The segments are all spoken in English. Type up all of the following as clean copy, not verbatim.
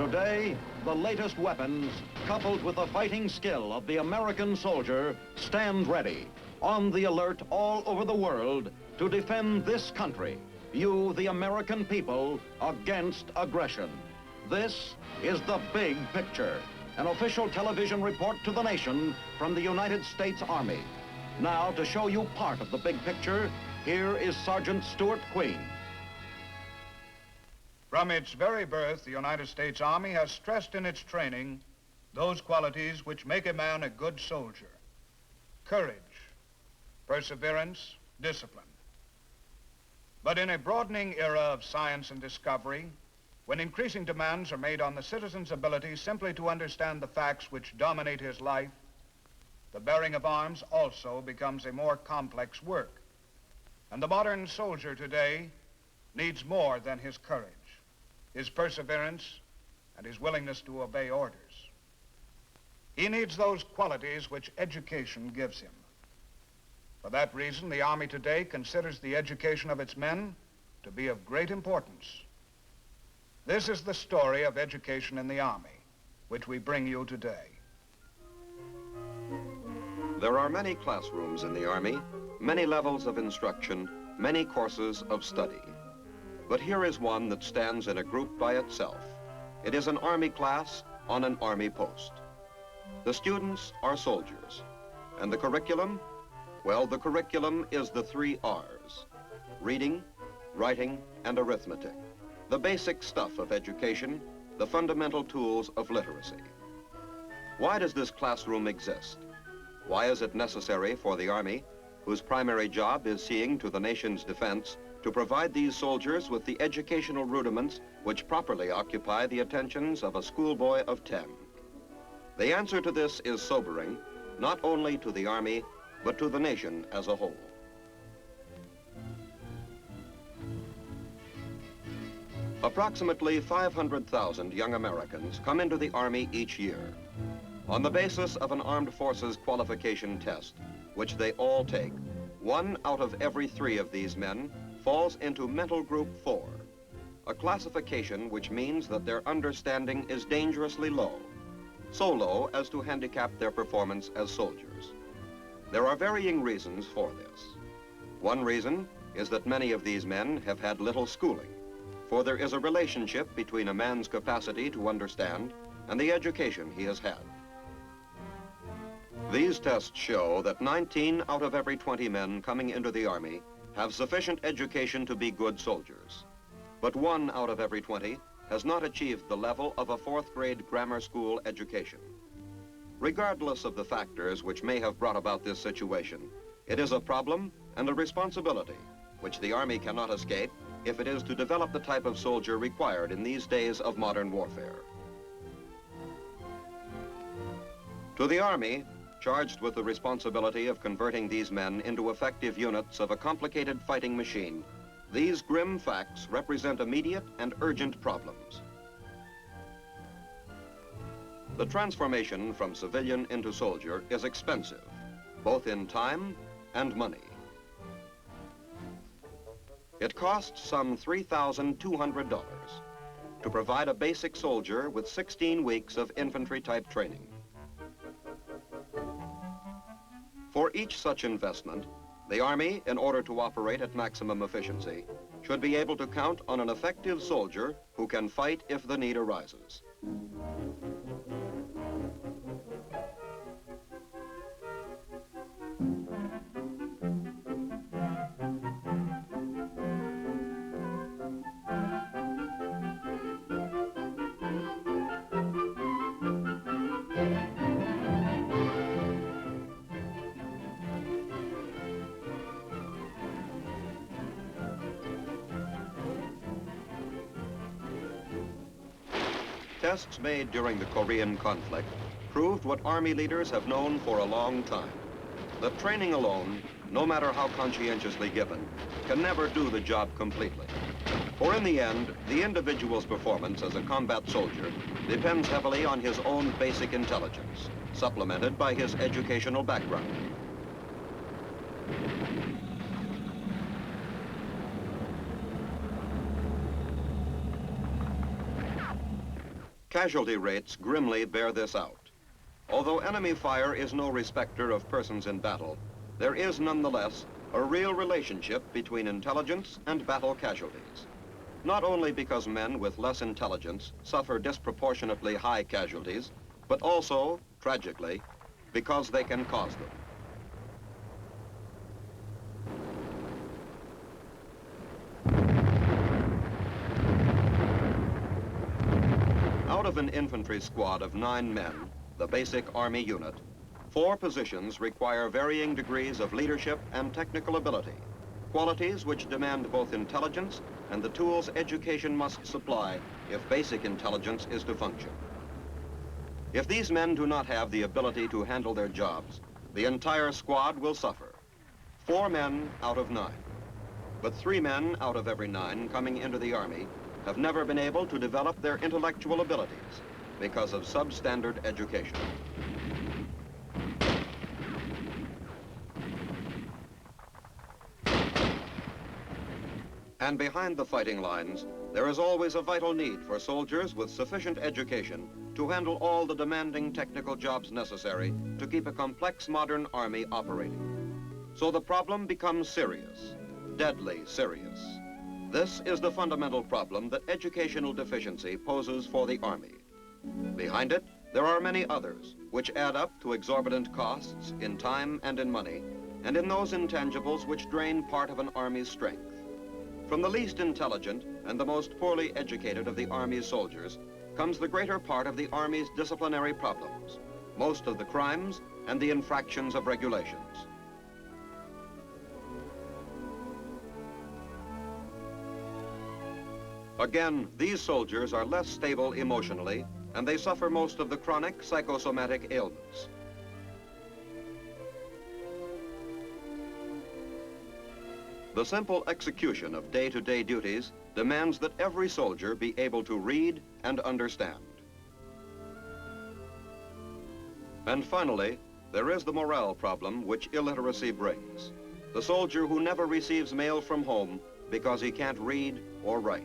Today, the latest weapons, coupled with the fighting skill of the American soldier, stand ready, on the alert all over the world to defend this country, you, the American people, against aggression. This is The Big Picture, an official television report to the nation from the United States Army. Now, to show you part of the big picture, here is Sergeant Stuart Queen. From its very birth, the United States Army has stressed in its training those qualities which make a man a good soldier: courage, perseverance, discipline. But in a broadening era of science and discovery, when increasing demands are made on the citizen's ability simply to understand the facts which dominate his life, the bearing of arms also becomes a more complex work. And the modern soldier today needs more than his courage, his perseverance, and his willingness to obey orders. He needs those qualities which education gives him. For that reason, the Army today considers the education of its men to be of great importance. This is the story of education in the Army, which we bring you today. There are many classrooms in the Army, many levels of instruction, many courses of study. But here is one that stands in a group by itself. It is an Army class on an Army post. The students are soldiers. And the curriculum? Well, the curriculum is the 3 R's: reading, writing, and arithmetic. The basic stuff of education, the fundamental tools of literacy. Why does this classroom exist? Why is it necessary for the Army, whose primary job is seeing to the nation's defense, to provide these soldiers with the educational rudiments which properly occupy the attentions of a schoolboy of 10? The answer to this is sobering, not only to the Army, but to the nation as a whole. Approximately 500,000 young Americans come into the Army each year. On the basis of an armed forces qualification test, which they all take, 1 out of every 3 of these men falls into Mental Group 4, a classification which means that their understanding is dangerously low, so low as to handicap their performance as soldiers. There are varying reasons for this. One reason is that many of these men have had little schooling, for there is a relationship between a man's capacity to understand and the education he has had. These tests show that 19 out of every 20 men coming into the Army have sufficient education to be good soldiers. But 1 out of every 20 has not achieved the level of a 4th grade grammar school education. Regardless of the factors which may have brought about this situation, it is a problem and a responsibility which the Army cannot escape if it is to develop the type of soldier required in these days of modern warfare. To the Army, charged with the responsibility of converting these men into effective units of a complicated fighting machine, these grim facts represent immediate and urgent problems. The transformation from civilian into soldier is expensive, both in time and money. It costs some $3,200 to provide a basic soldier with 16 weeks of infantry-type training. For each such investment, the Army, in order to operate at maximum efficiency, should be able to count on an effective soldier who can fight if the need arises. Tests made during the Korean conflict proved what Army leaders have known for a long time, that training alone, no matter how conscientiously given, can never do the job completely. For in the end, the individual's performance as a combat soldier depends heavily on his own basic intelligence, supplemented by his educational background. Casualty rates grimly bear this out. Although enemy fire is no respecter of persons in battle, there is nonetheless a real relationship between intelligence and battle casualties. Not only because men with less intelligence suffer disproportionately high casualties, but also, tragically, because they can cause them. Out of an infantry squad of 9 men, the basic Army unit, 4 positions require varying degrees of leadership and technical ability, qualities which demand both intelligence and the tools education must supply if basic intelligence is to function. If these men do not have the ability to handle their jobs, the entire squad will suffer. 4 men out of 9. But 3 men out of every 9 coming into the Army have never been able to develop their intellectual abilities because of substandard education. And behind the fighting lines, there is always a vital need for soldiers with sufficient education to handle all the demanding technical jobs necessary to keep a complex modern Army operating. So the problem becomes serious, deadly serious. This is the fundamental problem that educational deficiency poses for the Army. Behind it, there are many others, which add up to exorbitant costs in time and in money, and in those intangibles which drain part of an Army's strength. From the least intelligent and the most poorly educated of the Army's soldiers comes the greater part of the Army's disciplinary problems, most of the crimes and the infractions of regulations. Again, these soldiers are less stable emotionally, and they suffer most of the chronic psychosomatic ailments. The simple execution of day-to-day duties demands that every soldier be able to read and understand. And finally, there is the morale problem which illiteracy brings. The soldier who never receives mail from home because he can't read or write.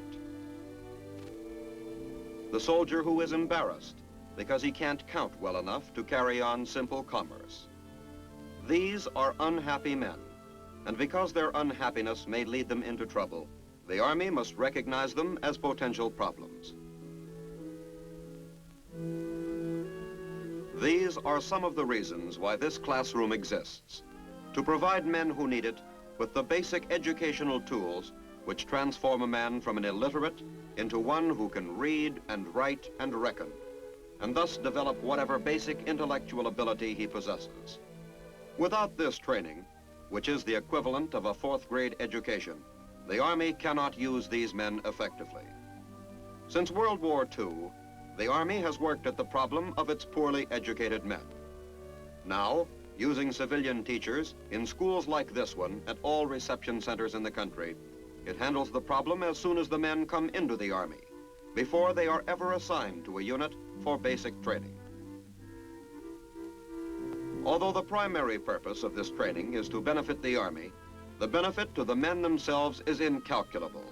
The soldier who is embarrassed because he can't count well enough to carry on simple commerce. These are unhappy men, and because their unhappiness may lead them into trouble, the Army must recognize them as potential problems. These are some of the reasons why this classroom exists, to provide men who need it with the basic educational tools which transform a man from an illiterate into one who can read and write and reckon, and thus develop whatever basic intellectual ability he possesses. Without this training, which is the equivalent of a 4th grade education, the Army cannot use these men effectively. Since World War II, the Army has worked at the problem of its poorly educated men. Now, using civilian teachers in schools like this one at all reception centers in the country, it handles the problem as soon as the men come into the Army, before they are ever assigned to a unit for basic training. Although the primary purpose of this training is to benefit the Army, the benefit to the men themselves is incalculable.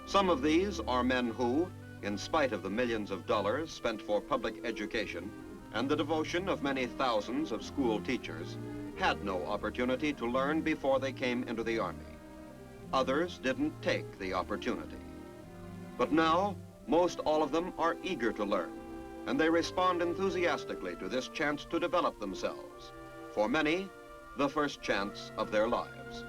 Some of these are men who, in spite of the millions of dollars spent for public education and the devotion of many thousands of school teachers, had no opportunity to learn before they came into the Army. Others didn't take the opportunity. But now, most all of them are eager to learn, and they respond enthusiastically to this chance to develop themselves. For many, the first chance of their lives.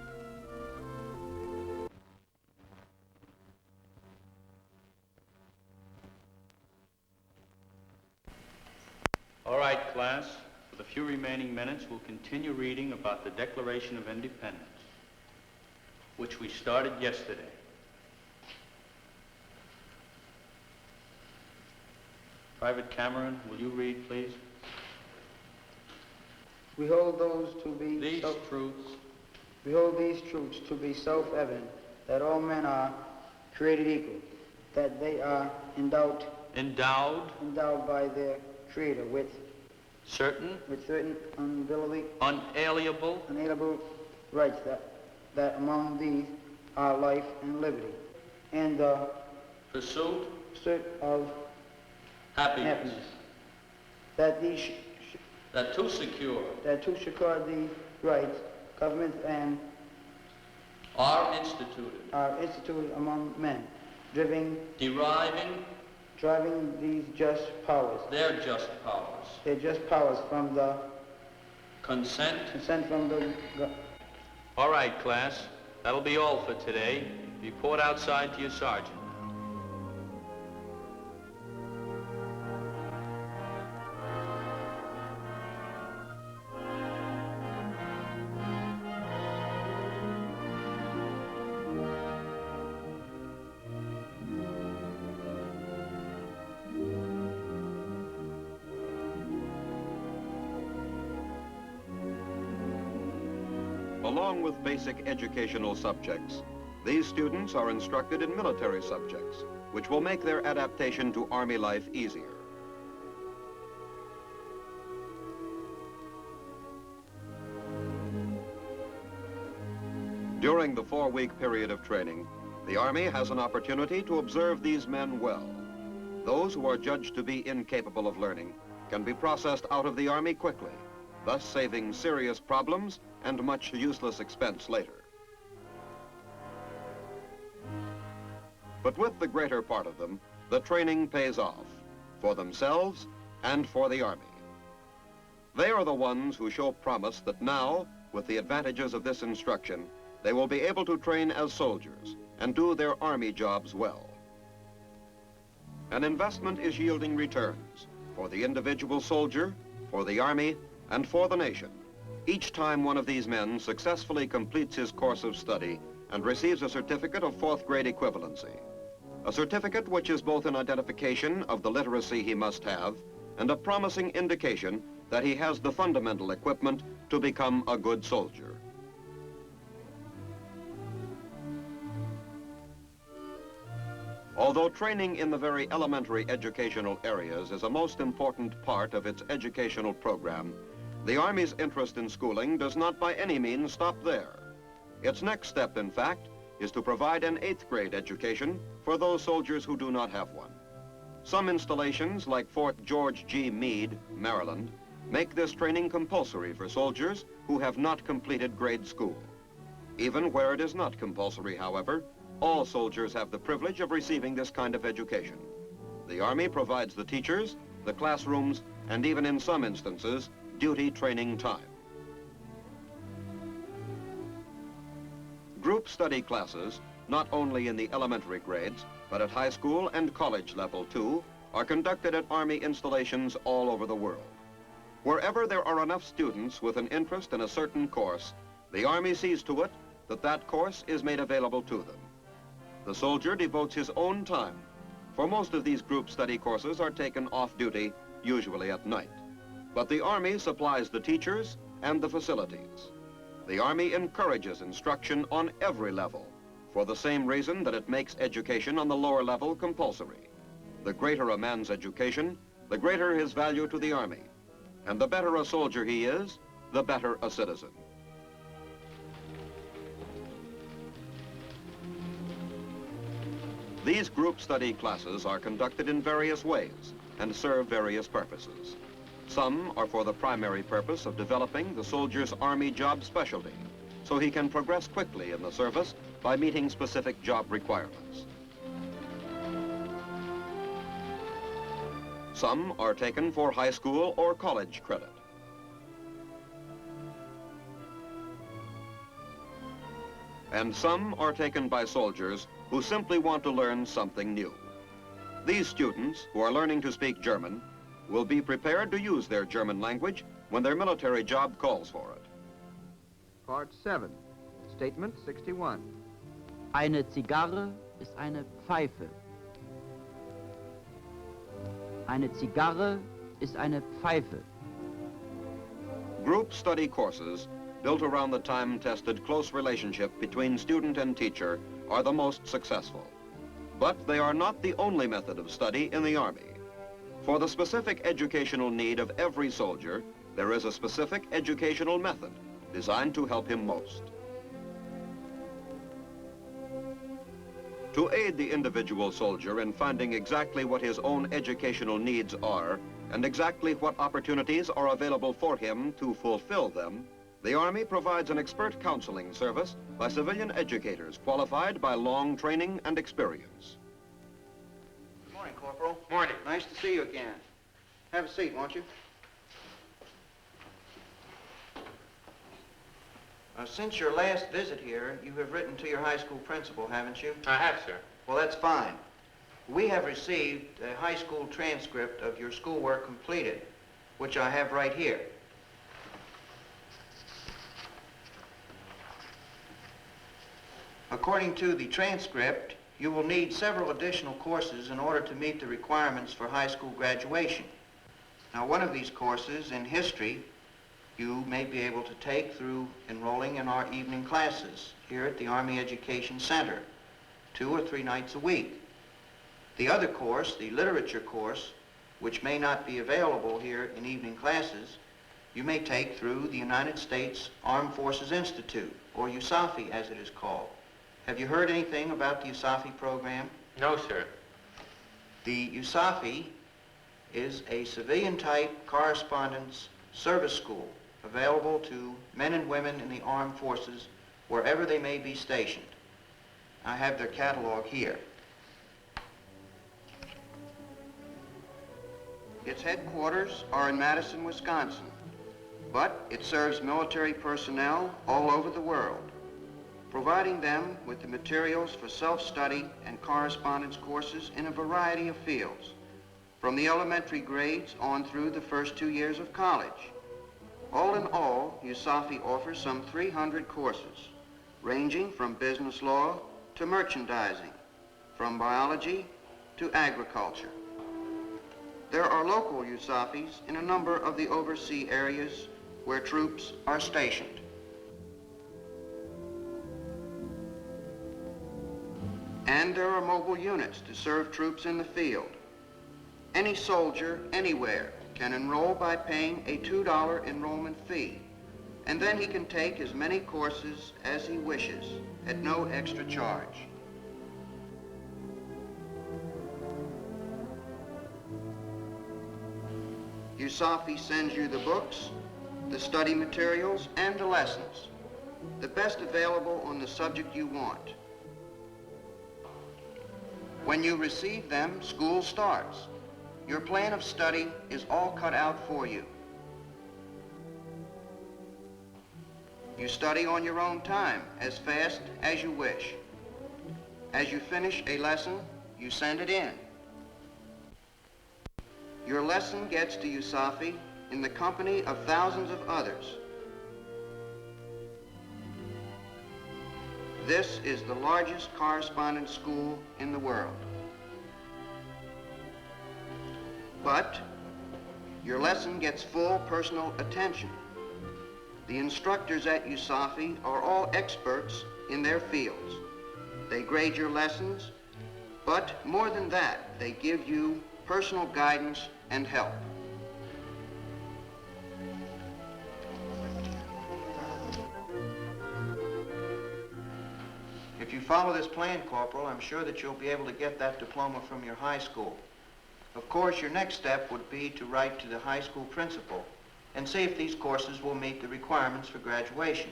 All right, class. For the few remaining minutes, we'll continue reading about the Declaration of Independence, which we started yesterday. Private Cameron, will you read, please? We hold those to be These truths. We hold these truths to be self-evident, that all men are created equal, that they are endowed by their Creator with certain unalienable rights, that among these are life and liberty, and the pursuit of happiness. That these That to secure to secure the rights, government and are instituted among men, driving these just powers, their just powers from the consent. from the All right, class. That'll be all for today. Report outside to your sergeant. Along with basic educational subjects, these students are instructed in military subjects, which will make their adaptation to Army life easier. During the 4-week period of training, the Army has an opportunity to observe these men well. Those who are judged to be incapable of learning can be processed out of the Army quickly, thus saving serious problems and much useless expense later. But with the greater part of them, the training pays off, for themselves and for the Army. They are the ones who show promise that now, with the advantages of this instruction, they will be able to train as soldiers and do their Army jobs well. An investment is yielding returns for the individual soldier, for the Army, and for the nation, each time one of these men successfully completes his course of study and receives a certificate of 4th grade equivalency. A certificate which is both an identification of the literacy he must have and a promising indication that he has the fundamental equipment to become a good soldier. Although training in the very elementary educational areas is a most important part of its educational program, the Army's interest in schooling does not by any means stop there. Its next step, in fact, is to provide an 8th grade education for those soldiers who do not have one. Some installations, like Fort George G. Meade, Maryland, make this training compulsory for soldiers who have not completed grade school. Even where it is not compulsory, however, all soldiers have the privilege of receiving this kind of education. The Army provides the teachers, the classrooms, and even in some instances, duty training time. Group study classes, not only in the elementary grades, but at high school and college level too, are conducted at Army installations all over the world. Wherever there are enough students with an interest in a certain course, the Army sees to it that that course is made available to them. The soldier devotes his own time, for most of these group study courses are taken off duty, usually at night. But the Army supplies the teachers and the facilities. The Army encourages instruction on every level, for the same reason that it makes education on the lower level compulsory. The greater a man's education, the greater his value to the Army. And the better a soldier he is, the better a citizen. These group study classes are conducted in various ways and serve various purposes. Some are for the primary purpose of developing the soldier's Army job specialty, so he can progress quickly in the service by meeting specific job requirements. Some are taken for high school or college credit. And some are taken by soldiers who simply want to learn something new. These students, who are learning to speak German, will be prepared to use their German language when their military job calls for it. Part 7, Statement 61. Eine Zigarre ist eine Pfeife. Eine Zigarre ist eine Pfeife. Group study courses, built around the time-tested close relationship between student and teacher, are the most successful. But they are not the only method of study in the Army. For the specific educational need of every soldier, there is a specific educational method designed to help him most. To aid the individual soldier in finding exactly what his own educational needs are and exactly what opportunities are available for him to fulfill them, the Army provides an expert counseling service by civilian educators qualified by long training and experience. Good morning, Corporal. Morning. Nice to see you again. Have a seat, won't you? Since your last visit here, you have written to your high school principal, haven't you? I have, sir. Well, that's fine. We have received a high school transcript of your schoolwork completed, which I have right here. According to the transcript, you will need several additional courses in order to meet the requirements for high school graduation. Now, one of these courses in history you may be able to take through enrolling in our evening classes here at the Army Education Center, 2 or 3 nights a week. The other course, the literature course, which may not be available here in evening classes, you may take through the United States Armed Forces Institute, or USAFI as it is called. Have you heard anything about the USAFI program? No, sir. The USAFI is a civilian-type correspondence service school available to men and women in the armed forces wherever they may be stationed. I have their catalog here. Its headquarters are in Madison, Wisconsin, but it serves military personnel all over the world, providing them with the materials for self-study and correspondence courses in a variety of fields, from the elementary grades on through the first 2 years of college. All in all, USAFI offers some 300 courses, ranging from business law to merchandising, from biology to agriculture. There are local USAFIs in a number of the overseas areas where troops are stationed. And there are mobile units to serve troops in the field. Any soldier, anywhere, can enroll by paying a $2 enrollment fee, and then he can take as many courses as he wishes at no extra charge. USAFI sends you the books, the study materials, and the lessons, the best available on the subject you want. When you receive them, school starts. Your plan of study is all cut out for you. You study on your own time, as fast as you wish. As you finish a lesson, you send it in. Your lesson gets to USAFI in the company of thousands of others. This is the largest correspondence school in the world. But your lesson gets full personal attention. The instructors at USAFI are all experts in their fields. They grade your lessons, but more than that, they give you personal guidance and help. If you follow this plan, Corporal, I'm sure that you'll be able to get that diploma from your high school. Of course, your next step would be to write to the high school principal and see if these courses will meet the requirements for graduation.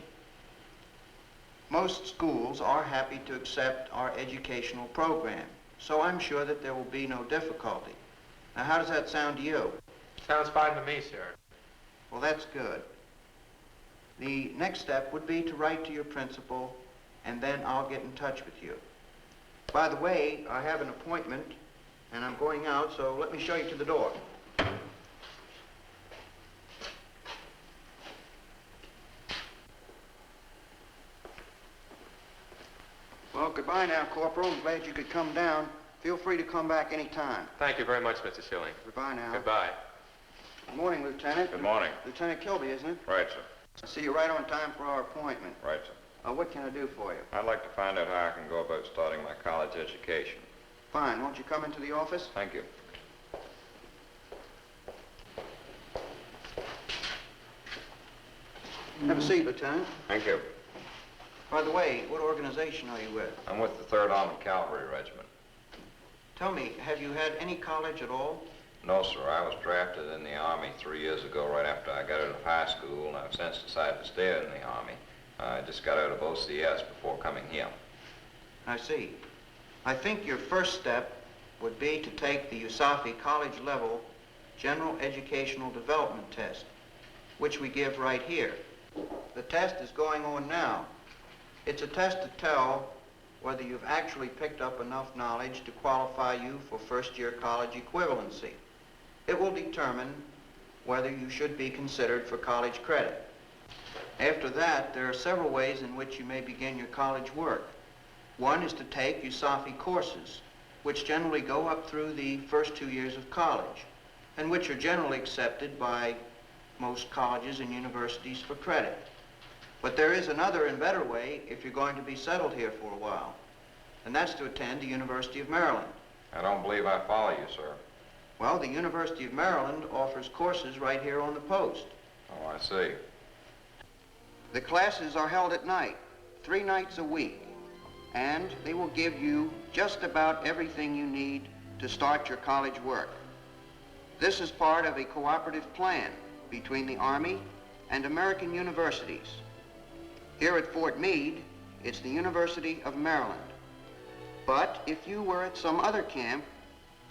Most schools are happy to accept our educational program, so I'm sure that there will be no difficulty. Now, how does that sound to you? Sounds fine to me, sir. Well, that's good. The next step would be to write to your principal, and then I'll get in touch with you. By the way, I have an appointment, and I'm going out, so let me show you to the door. Well, goodbye now, Corporal. I'm glad you could come down. Feel free to come back any time. Thank you very much, Mr. Schilling. Goodbye now. Goodbye. Good morning, Lieutenant. Good morning. Lieutenant Kilby, isn't it? Right, sir. I see you right on time for our appointment. Right, sir. What can I do for you? I'd like to find out how I can go about starting my college education. Fine. Won't you come into the office? Thank you. Have a seat, Lieutenant. Thank you. By the way, what organization are you with? I'm with the 3rd Armored Cavalry Regiment. Tell me, have you had any college at all? No, sir. I was drafted in the Army 3 years ago, right after I got out of high school, and I've since decided to stay in the Army. I just got out of OCS before coming here. I see. I think your first step would be to take the USAFI college level General Educational Development Test, which we give right here. The test is going on now. It's a test to tell whether you've actually picked up enough knowledge to qualify you for first-year college equivalency. It will determine whether you should be considered for college credit. After that, there are several ways in which you may begin your college work. One is to take USAFI courses, which generally go up through the first 2 years of college, and which are generally accepted by most colleges and universities for credit. But there is another and better way if you're going to be settled here for a while, and that's to attend the University of Maryland. I don't believe I follow you, sir. Well, the University of Maryland offers courses right here on the post. Oh, I see. The classes are held at night, 3 nights a week, and they will give you just about everything you need to start your college work. This is part of a cooperative plan between the Army and American universities. Here at Fort Meade, it's the University of Maryland. But if you were at some other camp,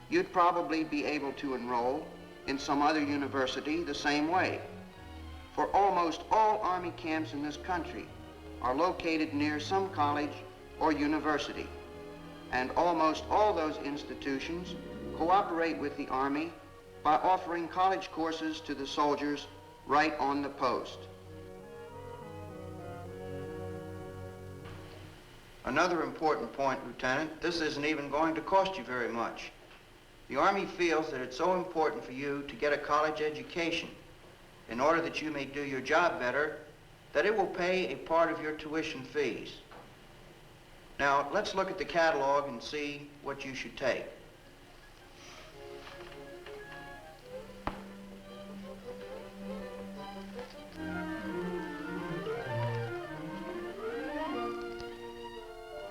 you'd probably be able to enroll in some other university the same way. For almost all Army camps in this country are located near some college or university. And almost all those institutions cooperate with the Army by offering college courses to the soldiers right on the post. Another important point, Lieutenant, this isn't even going to cost you very much. The Army feels that it's so important for you to get a college education in order that you may do your job better, that it will pay a part of your tuition fees. Now, let's look at the catalog and see what you should take.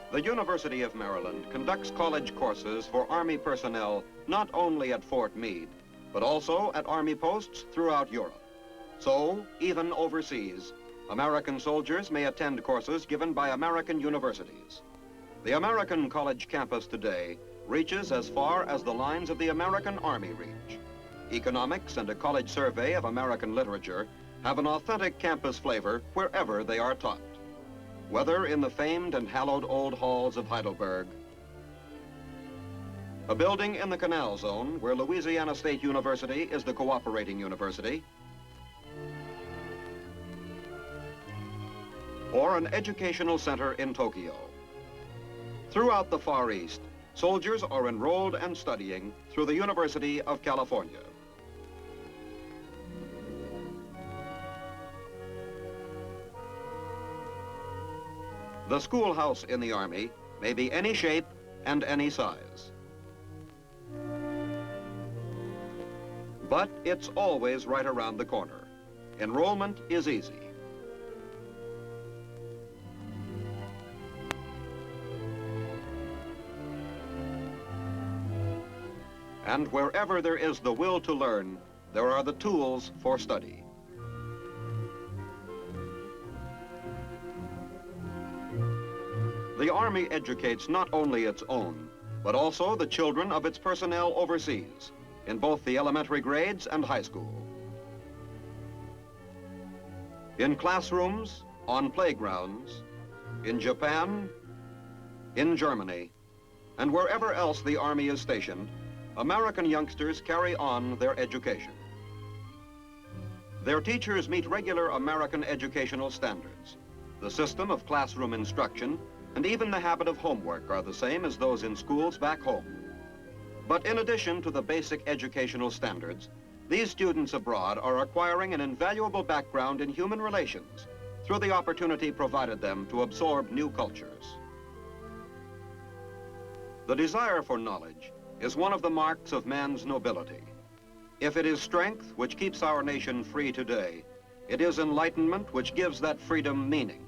The University of Maryland conducts college courses for Army personnel not only at Fort Meade, but also at Army posts throughout Europe. So, even overseas, American soldiers may attend courses given by American universities. The American college campus today reaches as far as the lines of the American Army reach. Economics and a college survey of American literature have an authentic campus flavor wherever they are taught. Whether in the famed and hallowed old halls of Heidelberg, a building in the Canal Zone where Louisiana State University is the cooperating university, or an educational center in Tokyo. Throughout the Far East, soldiers are enrolled and studying through the University of California. The schoolhouse in the Army may be any shape and any size. But it's always right around the corner. Enrollment is easy. And wherever there is the will to learn, there are the tools for study. The Army educates not only its own, but also the children of its personnel overseas, in both the elementary grades and high school. In classrooms, on playgrounds, in Japan, in Germany, and wherever else the Army is stationed, American youngsters carry on their education. Their teachers meet regular American educational standards. The system of classroom instruction and even the habit of homework are the same as those in schools back home. But in addition to the basic educational standards, these students abroad are acquiring an invaluable background in human relations through the opportunity provided them to absorb new cultures. The desire for knowledge is one of the marks of man's nobility. If it is strength which keeps our nation free today, it is enlightenment which gives that freedom meaning.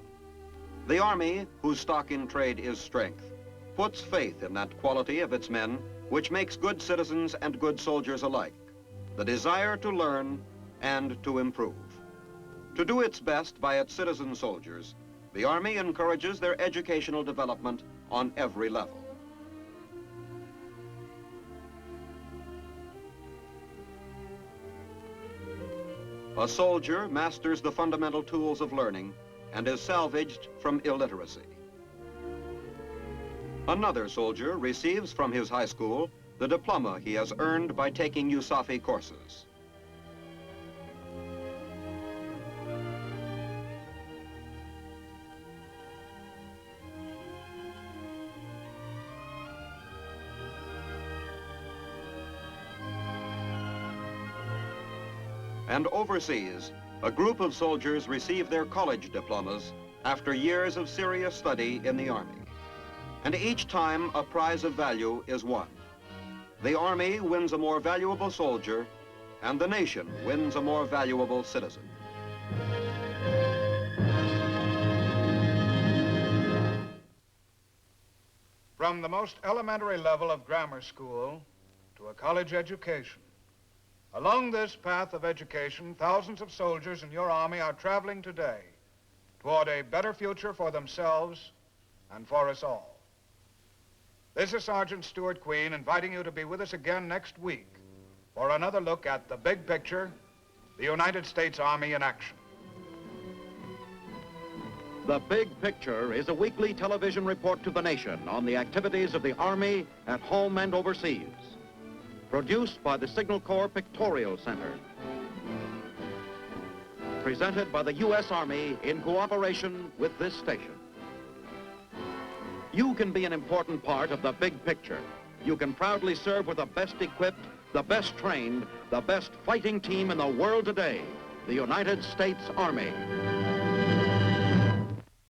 The Army, whose stock in trade is strength, puts faith in that quality of its men which makes good citizens and good soldiers alike, the desire to learn and to improve. To do its best by its citizen soldiers, the Army encourages their educational development on every level. A soldier masters the fundamental tools of learning and is salvaged from illiteracy. Another soldier receives from his high school the diploma he has earned by taking USAFI courses. And overseas, a group of soldiers receive their college diplomas after years of serious study in the Army. And each time a prize of value is won. The Army wins a more valuable soldier, and the nation wins a more valuable citizen. From the most elementary level of grammar school to a college education, along this path of education, thousands of soldiers in your Army are traveling today toward a better future for themselves and for us all. This is Sergeant Stuart Queen inviting you to be with us again next week for another look at the big picture, the United States Army in action. The Big Picture is a weekly television report to the nation on the activities of the Army at home and overseas. Produced by the Signal Corps Pictorial Center. Presented by the U.S. Army in cooperation with this station. You can be an important part of the big picture. You can proudly serve with the best equipped, the best trained, the best fighting team in the world today, the United States Army.